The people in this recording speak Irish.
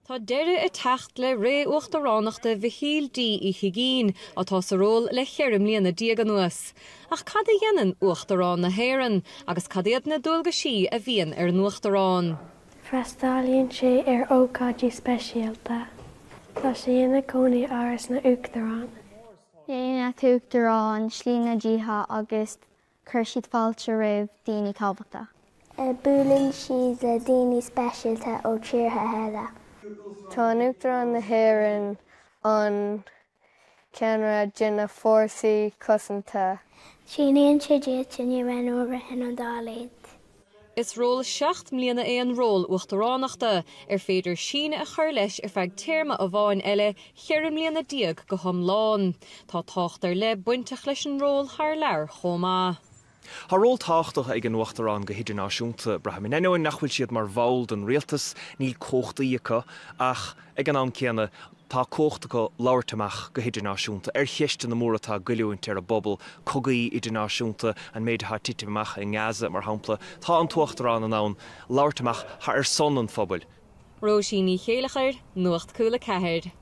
Tá deire I techt le ré uachtaránachta bhíhíldí I chigín atá sa ról le hÉireann mbliana déag anuas. Ach cad a dhéanann uachtarán na hÉireann agus cad iad na dualgaisí a bhíonn nuachtarán. Freastalíonn sé ócáidí speisialta. Tá sé ina cónaí áras na uachtarán. Dhéana uachtarán slína ddítha agus chuir siad fáilte roimh daoine tábhachta. Bualann siad le daoine speisialta ó tíortha heile. Tá an uachtarán na hÉireann an ceanra dina fórsaí cosanta. Síníonn siad déitine bhain uirthe an dálaid. Is ról 7 mbliana an ról uachtaránachta féidir síne a chur leis feadh téarma a bháin eile hÉireann mbliana déag go hiomlán. Tá táchtar le buinte leis an ról thar lear chomá. Tá ról táchtach ag an uachtarán go hÉireann Náisiúnta braham. In enóin nachfuil siad mar bháil don rialtas níl cóchtaíocha ach ag an céanna tá cóchta go labhairteach go hÉireann Náisiúnta cheiste na móra tá goileúin ar a bobbal cogaí hÉireann Náisiúnta an méid ha titimeach in Gaza mar hampla tá an tuachtarán an ann labhairteach son an phobal. Róisín chéalachair, Nuacht Cúla4.